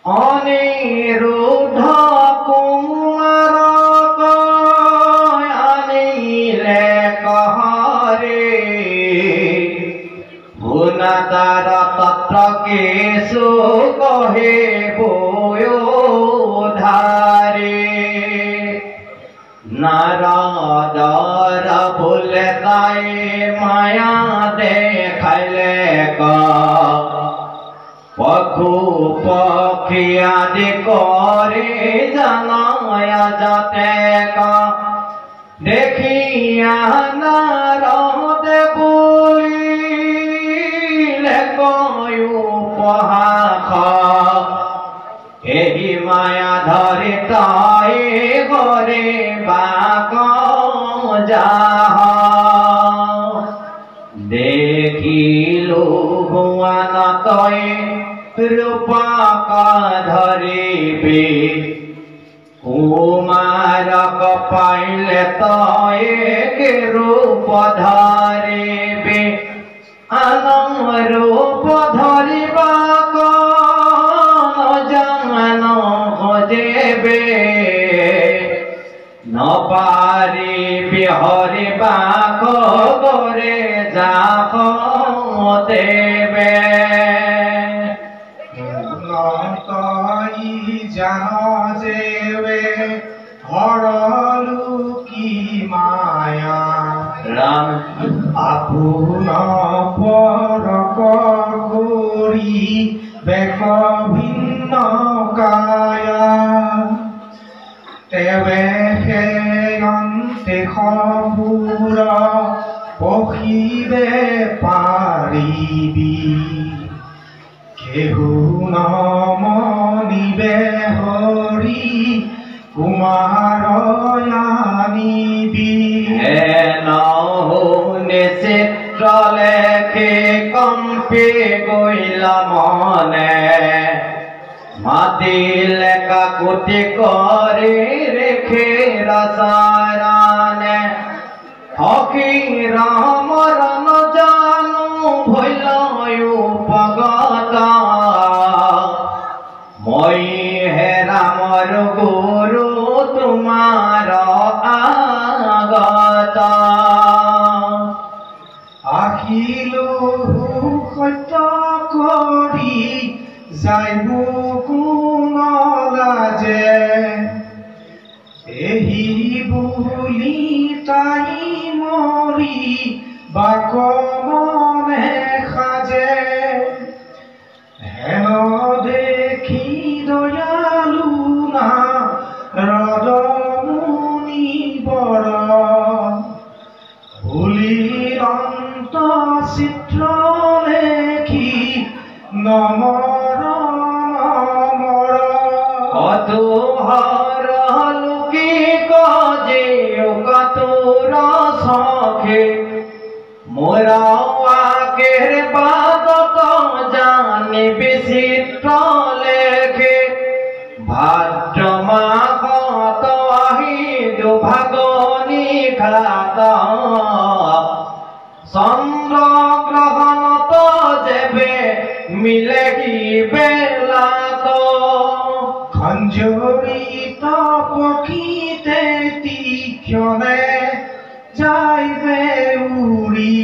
অনিরুদ্ধ কুমার আনিলে কহরে ভুনাতার তত্র কেশু কহে ধারে নারদর ভুলে তাই মায়া দেখাইলে পশু পক্ষী আদি করে জানায়া যাতে দেখিয়া নারদ বলিলে কয়ু পহাখ এই মায়া ধরে তাই ঘরে বাক যাহ দেখিলো ভুয়ান তয়ে রূপক ধরিবে কুমারক পাইলে তয়ে রূপ ধরিবে আনম রূপ ধরিবা জান যেবে নপারিবি হরিবা করে যাক দেবে জান যেবে হরলু কি মায়া রাম আপুন পরক করি বেক ভিন্ন কায়া তেবে হে অন্তে খপুর পখিবে পাৰিবি কেহু নমনিবে হৰি কুমাৰ আনিবি নহনে চিত্ৰ লেখে কম্পি গইল মনে মাতিলে কাকুতি করে রেখে রসারানে ফকির মরণ জানু ভইল উপগত মই হে রামর গুরু তোমার আগত আহিলো সত্য কৰি যাইব কোন লাজে এহি বুলি তাই মৰি বাক মনে সাজে হেন দেখি দয়ালু না ৰদ মুনি বৰ ভুলি অন্ত চিত্ৰ লেখি নমৰ কতোহর লুকি কজে কতোর সখে মোরা আগের বাদত জানি বিচিত্র লেখে ভাদ্র মাসত আহি দুভাগনি খাত চন্দ্র গ্রহণত যেবে মিলে কি বেলাত খঞ্জরিত পক্ষীতে তীক্ষণে যাইবে উৰি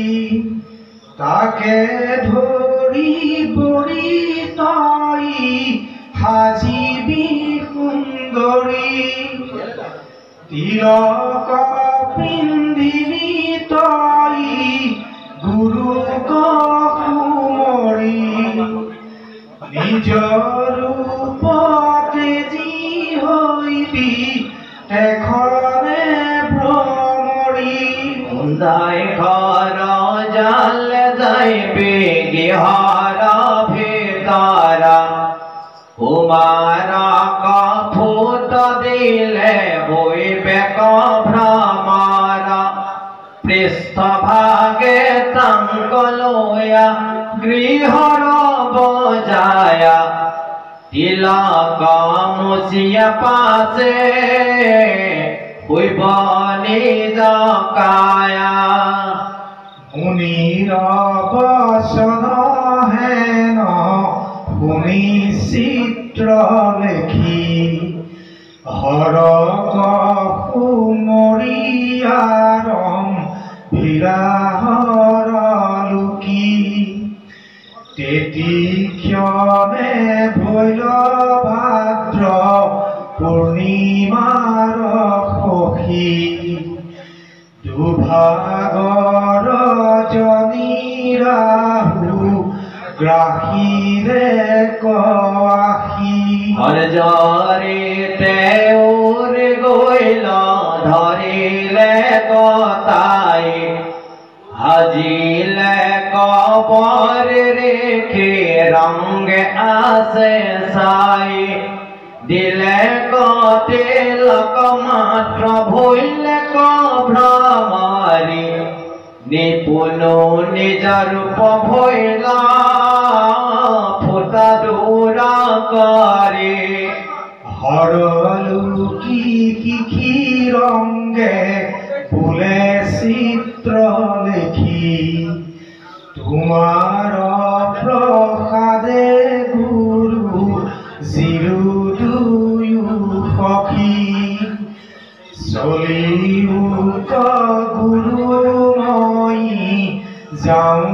তাকে ধৰি বৰি তই সাজিবি সুন্দৰী তিলক পিন্ধিবি তই গুৰুক সুমৰি নিজৰ ৰূপতে যি হৈবি এখনে ভ্ৰমৰি দাই ঘর জাল যাইবে গিহার ভিতর কুমার কফুত দিলে হইবে ভ্রমর পৃষ্ঠভাগে তাঙ্ক লয়া গৃহর বজায়া তিলক মুছিয়া পাশে হইব নিজ কায়া মুনির বচন হেন শুনি চিত্ত চিত্ৰ লেখি হৰক সুমৰিয়াৰম বিৰাহৰ লুকি তেতি ক্ষণে ভৈল ভাদ্ৰ পূৰ্ণিমাৰ সখী দুভাগৰ জনী ৰাহু গ্ৰাহীৰে কৱাহী হৰজৰে তেওঁৰ গৈল ধৰিলে গতাই হাজিলে কবৰ ৰেখে ৰংগে আছে চাই দিলে গতে লক মাত্ৰ ভৈলে ভ্ৰমৰি নিপুণ নিজ ৰূপ ভৈলা ফুটা দূৰা কৰে হৰলুকি কিখি ৰংগে ফুলে চিত্ৰ লেখি তোমাৰ প্ৰসাদে গুৰু জিৰু দুয়ো সখী চলিউত গুৰুময়ী যাওঁ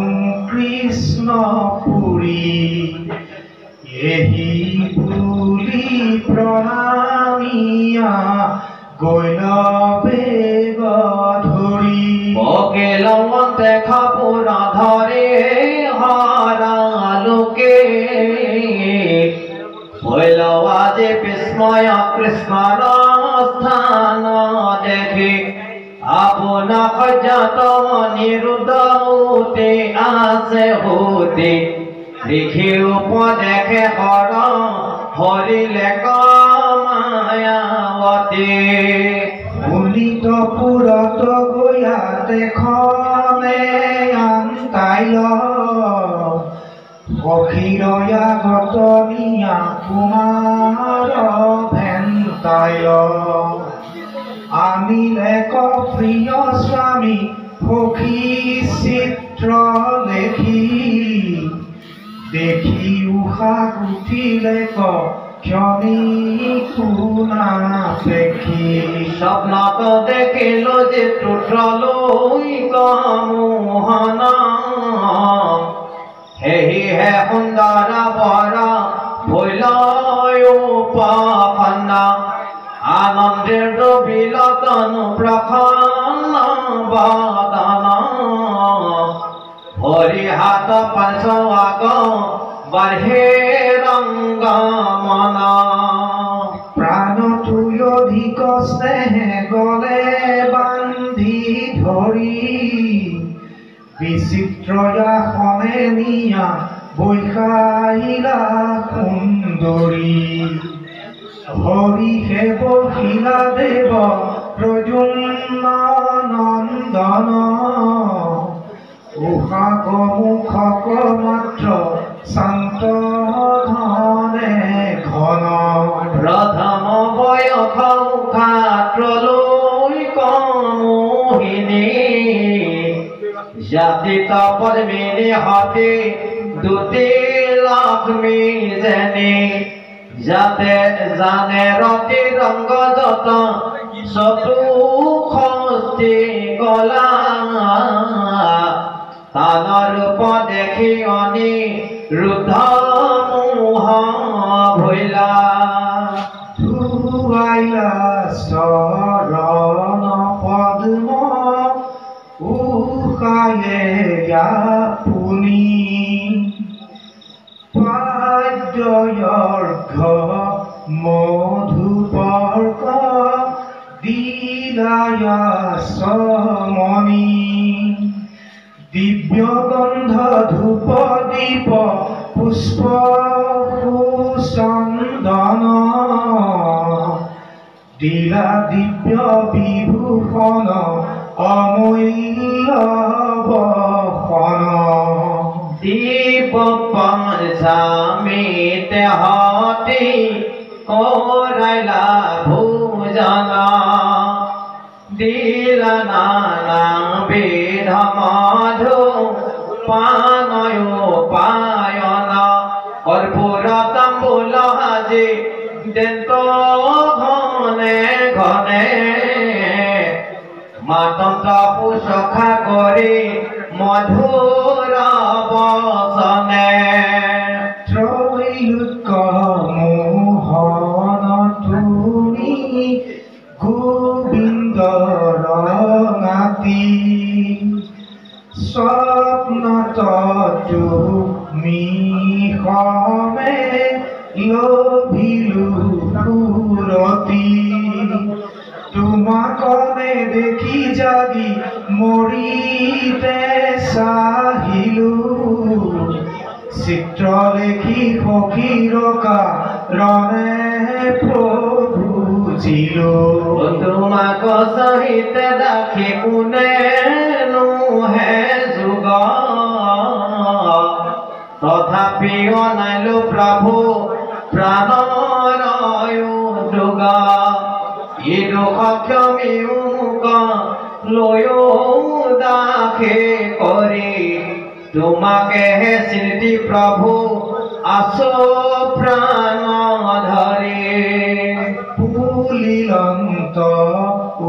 কৃষ্ণপুৰী এহি বুলি প্ৰণামিয়া গৈল বেগ ধৰি বকেলমতে খাপুৰ ধৰে হৰা লোকে হইল আজি বিস্ময় কৃষ্ণৰ স্থান দেখি আপোনা সজ্জাত নিৰুদ্ধতে আছে হতে দেখি উপদেশে হৰ হৰিলে মায়াৱতী পুৰত গয়া দেখনে আন্তাইল সখীৰয়া গতনিয়া কুমাৰ ভেন্তাইল আনিলে প্ৰিয় স্বামী সখী চিত্ৰ লেখি দেখি উশাহ উঠিলে ক্ষণি শুনা দেখি স্বপ্নত দেখিলো যে টুটলৈ মোহন হেহি হে সুন্দৰ বৰ ভৈলয় উপাসন্ন আনন্দেৰ ডুবিল তনু প্ৰসন্ন বদন হৰি হাত পাঁচ আগ বাঢ়ে ৰংগ মন প্ৰাণ তুই অধিক স্নেহে গলে বান্ধি ধৰি বিচিত্ৰয়াসনে নিয়া বৈশাইলা সুন্দৰী হৰিহে বহিলা দেৱ প্ৰদ্যুম্ন নন্দন উষাক মুখক মাত্ৰ শান্ত ঘনে ঘন প্ৰথম বয়স উষাত্ৰলৈ মোহিনী জাতিত পদ্মিনী হতে দুটি লক্ষ্মী যেনে যাতে জানে ৰতি ৰংগ যত চতুষষ্ঠি কলা তান ৰূপ দেখি অনি ৰুদ্ধ মোহ ভৈলা ধুৱাইলা চৰণ পদ্ম উষায়ে পুনি পাদ্যয়ৰ্ঘ মধুপৰ্ক দিলায়া সমনি দিব্য গন্ধ ধূপ দীপ পুষ্প সুচন্দন দিলা দিব্য বিভূষণ অমূল্য বসন দীপ পঞ্চমীতে হতি কৰাইলা ভোজন দিলা নানা বিধ মধু পানয় পায়ন কৰ্পূৰ তাম্বুল বাজে দেন্ত ঘনে ঘনে মাতন্ত পুষখা কৰে মধুৰ বসনে ত্ৰৈলোক্য মোহন তুমি গোবিন্দ ৰঙাতি স্বপ্নত তুমি সমে লভিলো সুৰতি তোমাকনে দেখি জাগি মৰিতে চাহিলো চিত্ৰ লেখি সখীৰ কাৰণে প্ৰভুজিলো তোমাক সহিত দেখি কোনেনো হে যুগ তথাপি অনাইলো প্ৰভু প্ৰাণৰ যোগ ই দুখ ক্ষমিও মোক লৈও দাসে কৰি তোমাকে হে স্মৃতি প্ৰভু আছো প্ৰাণ ধৰি পুলিলন্ত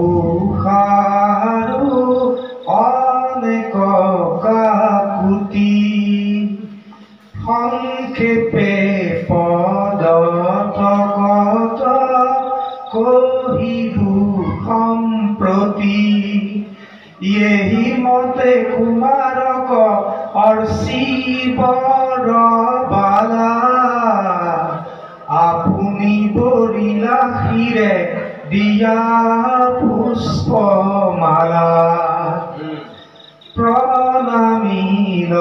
উষাৰো অনেক কাকুতি সংক্ষেপে পদতগত কহিবু সম্প্ৰতি এহি মতে কুমাৰক অৰ্চিবৰ বালা আপুনি বৰিলা শিৰে দিয়া পুষ্পমালা প্ৰণামিল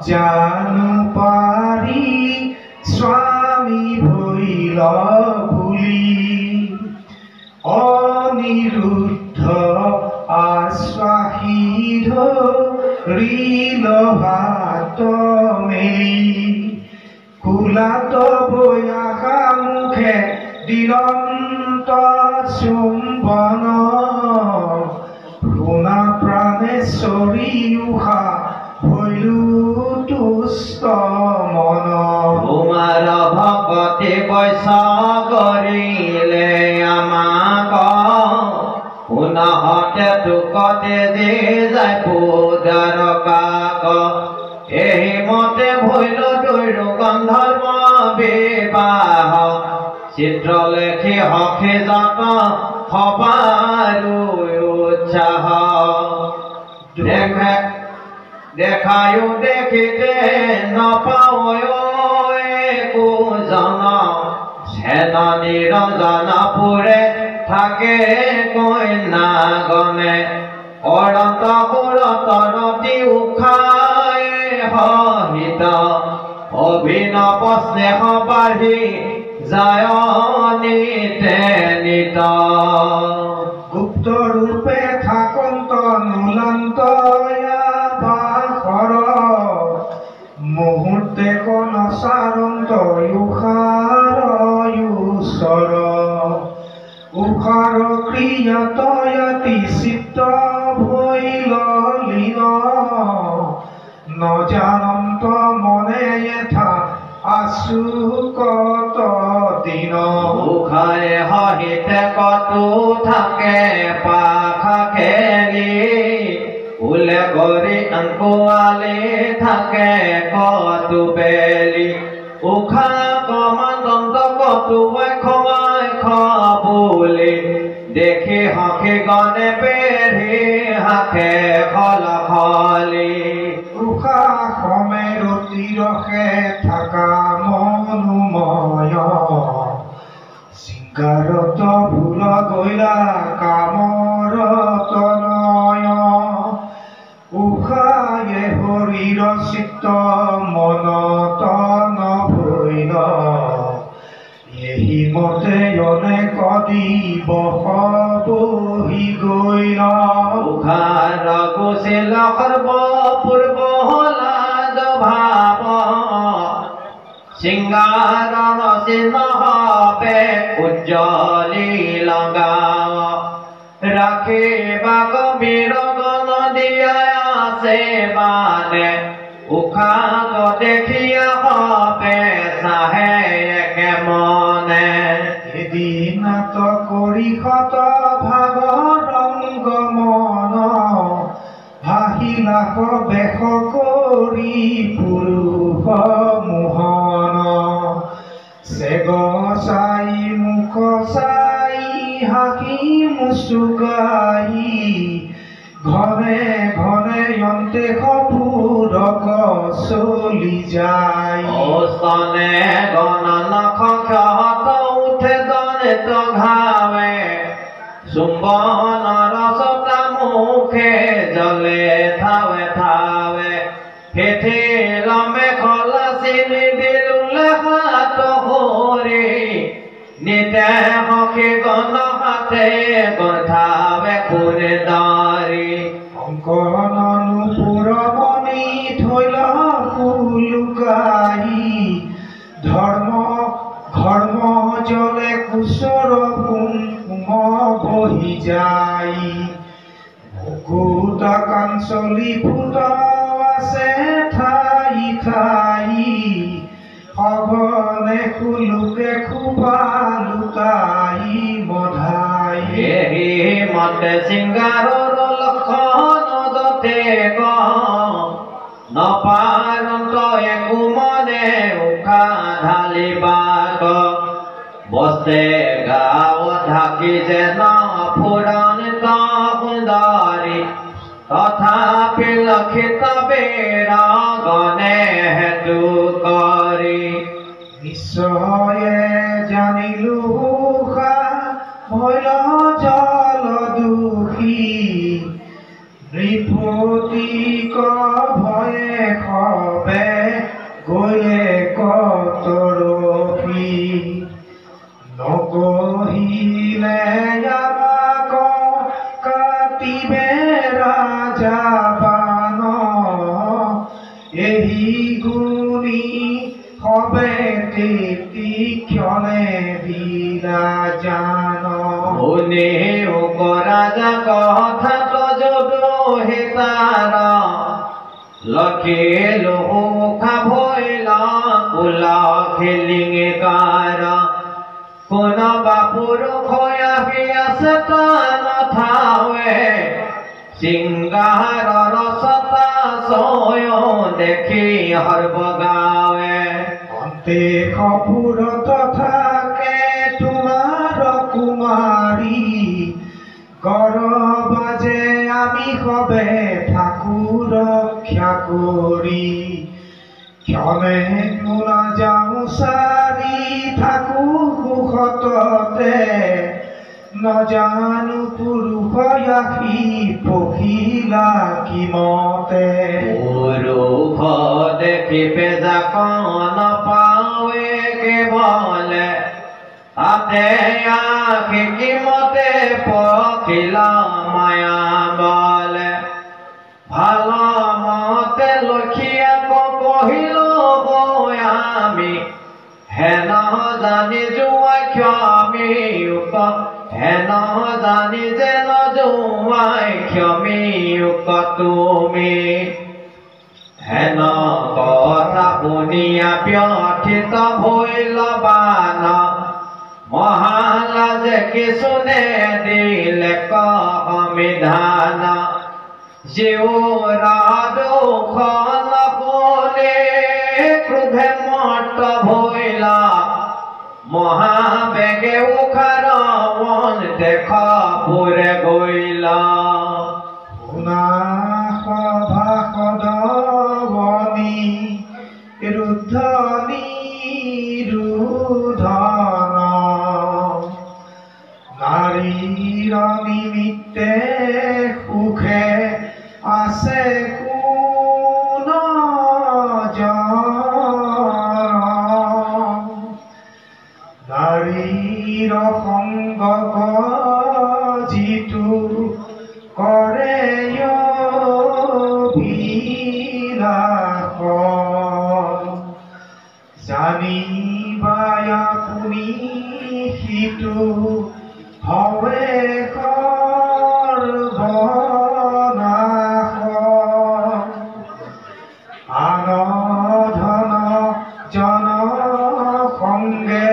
জানো পাৰি স্বামী ভৈল বুলি অনিৰুদ্ধ আশ্বাসী ধৰিল হাত মেলি কুলাত বয়াসা মুখে দিৰন্ত চুম্বন শুনা প্ৰাণেশ্বৰী উষা ভৈলো তুষ্ট মন তোমাৰ ভকতি বৈশ কৰিলে আমাক পুনহতে দুখতে যে যায় পুদাৰ কাক এই মতে ভৈল দৈৰ গন্ধৰ্ব বিবাহ চিত্ৰ লেখি হখে যত সবাৰো উৎসাহ দেখায়ো দেখিতে নাপাওঁ একো জন সেন নিৰঞ্জনপুৰে থাকে কন্যা গণে অৰন্ত সুৰত ৰতি উষাই সহিত অভিনৱ স্নেহ বাঢ়ি যায় নিতে নিত গুপ্ত ৰূপে থাকন্ত নুলন্ত বাসৰ মুহূৰ্তে কনচাৰন্ত উষাৰ ওচৰ উষাৰ ক্ৰিয়াতয়তি চিত্ত ভৈল লীন নজানন্ত মনে যথা আছু কত দিন উষাই সহিতে কতো থাকে পাখা খেলি উলে কৰি আনকুৱালে থাকে কতো বেলি উষা কমানন্ত কতো খোৱাই খবুলি দেখি হখি গণে পেৰি হাকে খল খলি উষা সমে ৰতি ৰখে থাকা মনোময় শৃংগাৰত ভুল গৈলা কামৰত নয় উষায়ে হৰিৰ চিত্ত মনত নভৈল এহি মতে অনেক দিৱস বহি গৈল উষাৰ গুচিল সৰ্ব পূৰ্ব লাজ ভাৱ সিংগাৰ নহবে উজ্জ্বলি লগাও ৰাখিবা গম্ভীৰ গণ দিয়া আছে বানে উষাক দেখিয়া হবে চাহে একে মন মনে এদিনাত কৰি শত ভাগ ৰংগ মন ভাহিলাস বেশ কৰি পুৰুষ মোহন চেগ চাই মুখ চাই হাঁহি মুচুকাই ঘনে ঘনে অন্তে সপুৰক চলি যায় স্তনে গণন ক্ষত উঠে দনিত ঘাৱে চুম্বন ৰসতা মুখে জলে থাৱে থাৱে হেঠিল মেখলা চিনি দিলুলে হাত হৰি নিতে সখী গণ হাতে গন্ধাৱে খুৰে দাৰি অংকননু পুৰমণি থৈল ফুলুকাই ধৰ্ম ঘৰ্ম জলে কুশৰ কুমকুম বহি যায় মুকুট কাঞ্চলি ফুট আছে ঠাই ঠাই সঘনে খুলুকে খোপা লুকাই মধাই এহি মতে সিংগাৰৰ লক্ষণ দতে গ নপাৰন্ত একো মনে উশা ঢালিবাক বস্তে গাঁও ঢাকি যেন ফুৰানিত সুন্দৰী তথাপি লক্ষিত বেৰা গণে হেতু কৰি নিশ্চয়ে জানিলো ভৈল জল দুখী নৃপতিক ভয়ে খবে গলে কতৰফি নকহিলে আমাক কাটিবে ৰাজাবান এহি গুণী হবে তেতি ক্ষণে বিৰাজান শুনি ৰাজা কথা তজো হিতাৰ লখিলো মুখা ভৈলা কুলা খেলিঙেকাৰ কোনোবা পুৰুষ আহি আছে নথাৱে সিংগাৰ ৰসতা চয় দেখি সৰ্বগাৱে অন্তে সপুৰত থাকে তোমাৰ কুমাৰী গৰবাজে আমি সবে থাকো ৰক্ষা কৰি ক্ষণে কোনা যাওঁ চাৰি থাকো সুখততে নজানো পুৰুষ আহি পখিলা কিমতে পুৰুষ দেখি বেজাক নপাৱে কেৱলে তাতে আখি কিমতে পখিলা মায়া বলে ভাল মতে লক্ষীয়াক কহিলো আমি হেন জানি যোৱা ক্ষমি হেন জানি যেন যোৱাই ক্ষমি তুমি হেন কথা শুনিয়া ব্যথিত ভৈল বান মহালাজে কিছুনে দিলে সমিধান জিউৰা দুখন শুনি ক্ৰোধে মত ভৈলা মহাবেগে উখাৰ মন দেখ পুৰে গৈলা শুনা সভা সদবনি ৰুদ্ধনি ৰুধন নাৰীৰ নিমিত্তে সুখে আছে কোন নাৰীৰ সংগ যিটো কৰে জানিবাই আপুনি সিটো হবে সৰ্বনাশ আনধন জন সংগে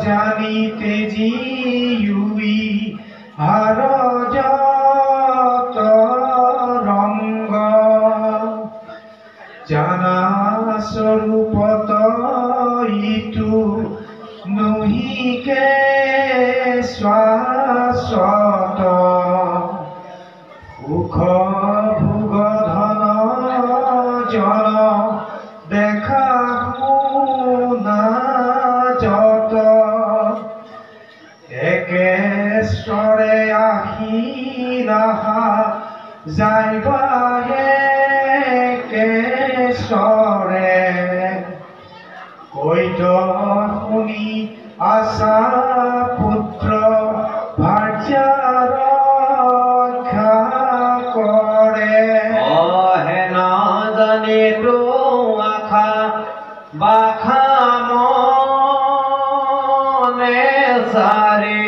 জানিতে জিউই হার যত রঙ্গ জানা স্বরূপত ইটু নহিকে শাশ্বত সুখ ভোগ ধন জন দেখা শুনা যত একেশ্বৰে আহিলাহা যাইবাহে একেশ্বৰে কৈত শুনি আশা পুত্ৰ ভাৰ্যা ৰক্ষা কৰে অহে নাজানে তো আশা বাখা মনে সাৰে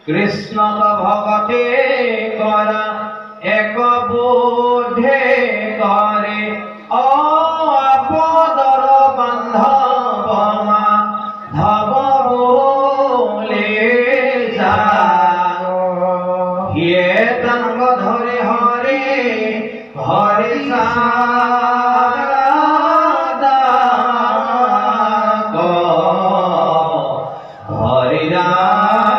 কৃষ্ণ ভগতে কৰা এক বোধে কৰে আপদৰ বান্ধৱ মাধৱলে যা হিয়ে তঙ্গ ধৰে হৰে হৰে সাদা হৰে ৰাম